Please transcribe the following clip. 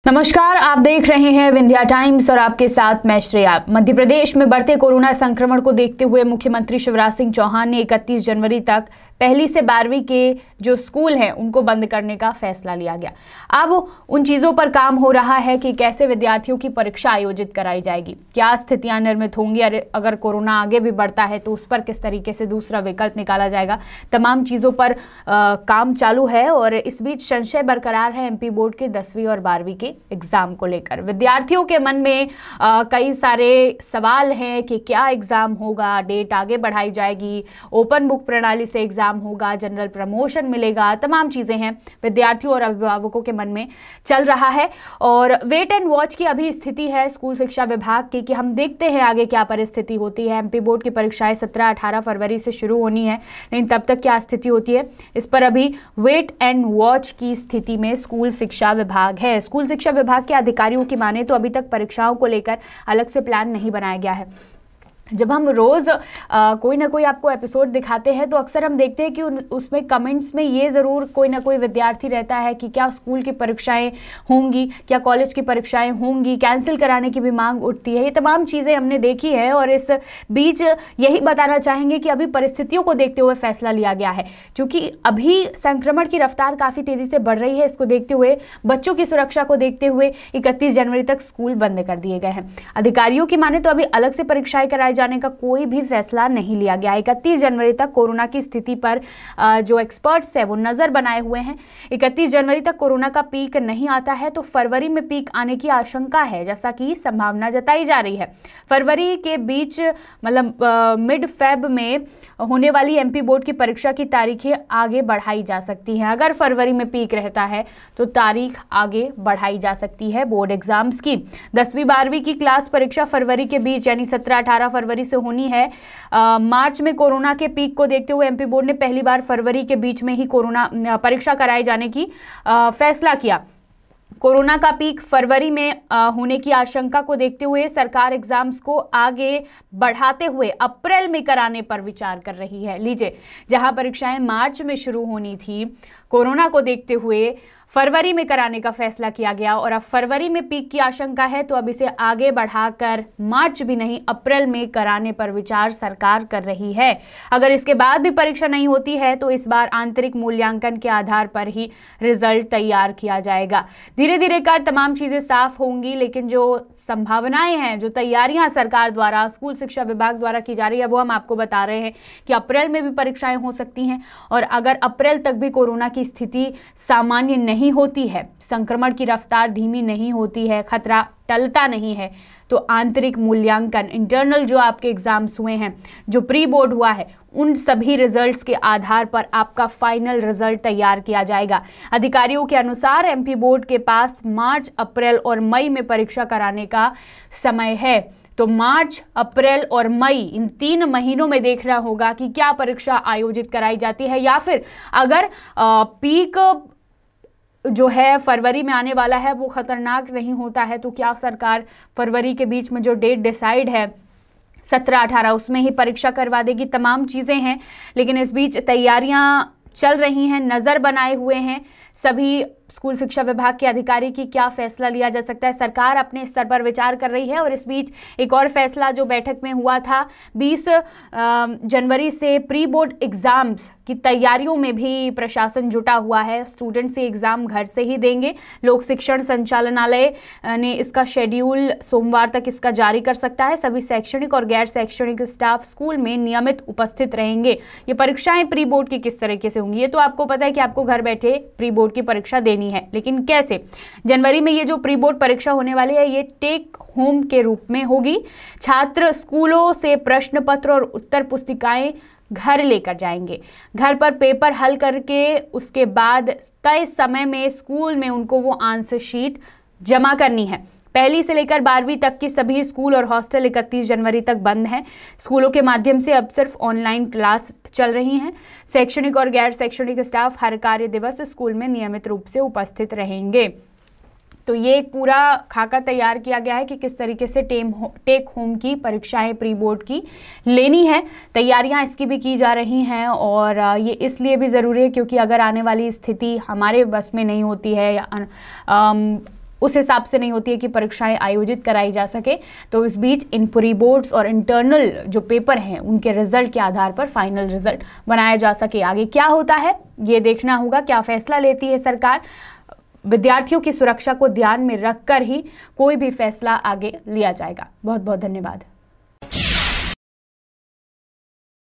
नमस्कार, आप देख रहे हैं विंध्या टाइम्स और आपके साथ मैं श्रेया। मध्य प्रदेश में बढ़ते कोरोना संक्रमण को देखते हुए मुख्यमंत्री शिवराज सिंह चौहान ने 31 जनवरी तक पहली से 12वीं के जो स्कूल हैं उनको बंद करने का फैसला लिया गया। अब उन चीज़ों पर काम हो रहा है कि कैसे विद्यार्थियों की परीक्षा आयोजित कराई जाएगी, क्या स्थितियां निर्मित होंगी, अगर कोरोना आगे भी बढ़ता है तो उस पर किस तरीके से दूसरा विकल्प निकाला जाएगा। तमाम चीज़ों पर काम चालू है और इस बीच संशय बरकरार है एमपी बोर्ड के 10वीं और 12वीं के एग्जाम को लेकर। विद्यार्थियों के मन में कई सारे सवाल हैं कि क्या एग्जाम होगा, डेट आगे बढ़ाई जाएगी, ओपन बुक प्रणाली से एग्जाम होगा, जनरल प्रमोशन मिलेगा, तमाम चीजें हैं विद्यार्थियों और अभिभावकों के मन में चल रहा है। और वेट एंड वॉच की अभी स्थिति है स्कूल शिक्षा विभाग की कि हम देखते हैं आगे क्या परिस्थिति होती है। एमपी बोर्ड की परीक्षाएं 17-18 फरवरी से शुरू होनी है, लेकिन तब तक क्या स्थिति होती है इस पर अभी वेट एंड वॉच की स्थिति में स्कूल शिक्षा विभाग है। स्कूल शिक्षा विभाग के अधिकारियों की माने तो अभी तक परीक्षाओं को लेकर अलग से प्लान नहीं बनाया गया है। जब हम रोज़ कोई ना कोई आपको एपिसोड दिखाते हैं तो अक्सर हम देखते हैं कि उसमें कमेंट्स में ये ज़रूर कोई ना कोई विद्यार्थी रहता है कि क्या स्कूल की परीक्षाएं होंगी, क्या कॉलेज की परीक्षाएं होंगी, कैंसिल कराने की भी मांग उठती है। ये तमाम चीज़ें हमने देखी है और इस बीच यही बताना चाहेंगे कि अभी परिस्थितियों को देखते हुए फैसला लिया गया है, क्योंकि अभी संक्रमण की रफ्तार काफ़ी तेज़ी से बढ़ रही है। इसको देखते हुए, बच्चों की सुरक्षा को देखते हुए 31 जनवरी तक स्कूल बंद कर दिए गए हैं। अधिकारियों की माने तो अभी अलग से परीक्षाएं कराई जाने का कोई भी फैसला नहीं लिया गया। 31 जनवरी तक कोरोना की स्थिति पर जो एक्सपर्ट्स है वो नजर बनाए हुए हैं। 31 जनवरी तक कोरोना का पीक नहीं आता है तो फरवरी में पीक आने की आशंका है, जैसा कि संभावना जताई जा रही है। फरवरी के बीच मतलब मिड फेब में होने वाली एमपी बोर्ड की परीक्षा की तारीखें आगे बढ़ाई जा सकती हैं। अगर फरवरी में पीक रहता है तो तारीख आगे बढ़ाई जा सकती है बोर्ड एग्जाम्स की। 10वीं 12वीं की क्लास परीक्षा फरवरी के बीच यानी 17-18 फरवरी से होनी है। मार्च में कोरोना के पीक को देखते हुए एमपी बोर्ड ने पहली बार फरवरी के बीच में ही कोरोना परीक्षा कराए जाने की फैसला किया। कोरोना का पीक फरवरी में होने की आशंका को देखते हुए सरकार एग्जाम्स को आगे बढ़ाते हुए अप्रैल में कराने पर विचार कर रही है। लीजिए, जहां परीक्षाएं मार्च में शुरू होनी थी, कोरोना को देखते हुए फरवरी में कराने का फैसला किया गया और अब फरवरी में पीक की आशंका है तो अब इसे आगे बढ़ाकर मार्च भी नहीं अप्रैल में कराने पर विचार सरकार कर रही है। अगर इसके बाद भी परीक्षा नहीं होती है तो इस बार आंतरिक मूल्यांकन के आधार पर ही रिजल्ट तैयार किया जाएगा। धीरे धीरे कर तमाम चीजें साफ होंगी, लेकिन जो संभावनाएं हैं, जो तैयारियां सरकार द्वारा, स्कूल शिक्षा विभाग द्वारा की जा रही है, वो हम आपको बता रहे हैं कि अप्रैल में भी परीक्षाएं हो सकती हैं। और अगर अप्रैल तक भी कोरोना की स्थिति सामान्य नहीं होती है, संक्रमण की रफ्तार धीमी नहीं होती है, खतरा टलता नहीं है, तो आंतरिक मूल्यांकन, इंटरनल जो आपके एग्जाम्स हुए हैं, जो प्री बोर्ड हुआ है, उन सभी रिजल्ट्स के आधार पर आपका फाइनल रिजल्ट तैयार किया जाएगा। अधिकारियों के अनुसार एमपी बोर्ड के पास मार्च, अप्रैल और मई में परीक्षा कराने का समय है। तो मार्च, अप्रैल और मई, इन 3 महीनों में देखना होगा कि क्या परीक्षा आयोजित कराई जाती है, या फिर अगर पीक जो है फरवरी में आने वाला है वो खतरनाक नहीं होता है तो क्या सरकार फरवरी के बीच में जो डेट डिसाइड है 17-18 उसमें ही परीक्षा करवा देगी। तमाम चीज़ें हैं, लेकिन इस बीच तैयारियां चल रही हैं, नज़र बनाए हुए हैं सभी स्कूल शिक्षा विभाग के अधिकारी की क्या फैसला लिया जा सकता है। सरकार अपने स्तर पर विचार कर रही है और इस बीच एक और फैसला जो बैठक में हुआ था, 20 जनवरी से प्री बोर्ड एग्जाम्स की तैयारियों में भी प्रशासन जुटा हुआ है। स्टूडेंट से एग्जाम घर से ही देंगे। लोक शिक्षण संचालनालय ने इसका शेड्यूल सोमवार तक इसका जारी कर सकता है। सभी शैक्षणिक और गैर शैक्षणिक स्टाफ स्कूल में नियमित उपस्थित रहेंगे। ये परीक्षाएं प्री बोर्ड की किस तरीके से होंगी, ये तो आपको पता है कि आपको घर बैठे प्री बोर्ड की परीक्षा देनी है, लेकिन कैसे। जनवरी में ये जो प्री बोर्ड परीक्षा होने वाली है ये टेक होम के रूप में होगी। छात्र स्कूलों से प्रश्न पत्र और उत्तर पुस्तिकाएं घर लेकर जाएंगे। घर पर पेपर हल करके उसके बाद तय समय में स्कूल में उनको वो आंसर शीट जमा करनी है। पहली से लेकर 12वीं तक की सभी स्कूल और हॉस्टल 31 जनवरी तक बंद हैं। स्कूलों के माध्यम से अब सिर्फ ऑनलाइन क्लास चल रही हैं। शैक्षणिक और गैर शैक्षणिक स्टाफ हर कार्य दिवस स्कूल में नियमित रूप से उपस्थित रहेंगे। तो ये एक पूरा खाका तैयार किया गया है कि किस तरीके से टेक होम की परीक्षाएं प्री बोर्ड की लेनी है। तैयारियां इसकी भी की जा रही हैं और ये इसलिए भी ज़रूरी है क्योंकि अगर आने वाली स्थिति हमारे बस में नहीं होती है या उस हिसाब से नहीं होती है कि परीक्षाएं आयोजित कराई जा सके। तो इस बीच इन प्री बोर्ड्स और इंटरनल जो पेपर हैं उनके रिजल्ट के आधार पर फाइनल रिजल्ट बनाया जा सके। आगे क्या होता है ये देखना होगा, क्या फैसला लेती है सरकार। विद्यार्थियों की सुरक्षा को ध्यान में रखकर ही कोई भी फैसला आगे लिया जाएगा। बहुत बहुत धन्यवाद।